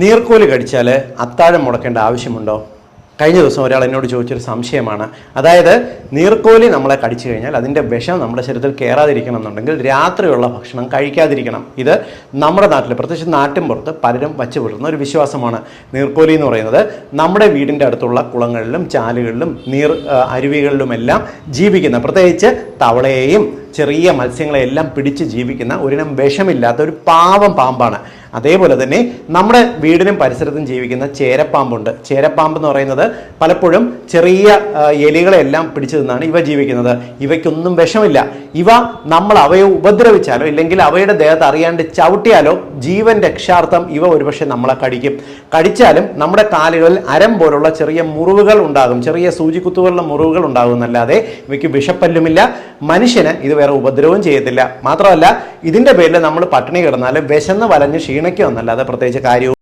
നീർക്കോലി കടിച്ചാൽ അത്താഴം മുടക്കേണ്ട ആവശ്യമുണ്ടോ? കഴിഞ്ഞ ദിവസം ഒരാൾ എന്നോട് ചോദിച്ചൊരു സംശയമാണ്. അതായത് നീർക്കോലി നമ്മളെ കടിച്ചു കഴിഞ്ഞാൽ അതിൻ്റെ വിഷം നമ്മുടെ ശരീരത്തിൽ കയറാതിരിക്കണം എന്നുണ്ടെങ്കിൽ രാത്രിയുള്ള ഭക്ഷണം കഴിക്കാതിരിക്കണം. ഇത് നമ്മുടെ നാട്ടിൽ, പ്രത്യേകിച്ച് നാട്ടിൻപുറത്ത് പലരും വച്ചു പുലർത്തുന്ന ഒരു വിശ്വാസമാണ്. നീർക്കോലി എന്ന് പറയുന്നത് നമ്മുടെ വീടിൻ്റെ അടുത്തുള്ള കുളങ്ങളിലും ചാലുകളിലും അരുവികളിലുമെല്ലാം ജീവിക്കുന്ന, പ്രത്യേകിച്ച് തവളയെയും ചെറിയ മത്സ്യങ്ങളെയെല്ലാം പിടിച്ച് ജീവിക്കുന്ന ഒരിനം വിഷമില്ലാത്ത ഒരു പാവം പാമ്പാണ്. അതേപോലെ തന്നെ നമ്മുടെ വീടിനും പരിസരത്തും ജീവിക്കുന്ന ചേരപ്പാമ്പുണ്ട്. ചേരപ്പാമ്പ് എന്ന് പറയുന്നത് പലപ്പോഴും ചെറിയ എലികളെല്ലാം പിടിച്ചു നിന്നാണ് ഇവ ജീവിക്കുന്നത്. ഇവയ്ക്കൊന്നും വിഷമില്ല. ഇവ നമ്മൾ അവയെ ഉപദ്രവിച്ചാലോ ഇല്ലെങ്കിൽ അവയുടെ ദേഹത്ത് അറിയാണ്ട് ചവിട്ടിയാലോ ജീവൻ രക്ഷാർത്ഥം ഇവ ഒരുപക്ഷെ നമ്മളെ കടിക്കും. കടിച്ചാലും നമ്മുടെ കാലുകളിൽ അരം പോലുള്ള ചെറിയ മുറിവുകൾ ഉണ്ടാകും, ചെറിയ സൂചിക്കുത്തുകളുടെ മുറിവുകൾ ഉണ്ടാകും എന്നല്ലാതെ ഇവയ്ക്ക് വിഷപ്പല്ലുമില്ല. മനുഷ്യന് ഇത് വേറെ ഉപദ്രവവും ചെയ്യത്തില്ല. മാത്രമല്ല ഇതിൻ്റെ പേരിൽ നമ്മൾ പട്ടിണി കിടന്നാൽ വിശന്ന് വലഞ്ഞ് ക്ഷീണിക്കുമെന്നല്ലാതെ പ്രത്യേകിച്ച് കാര്യവും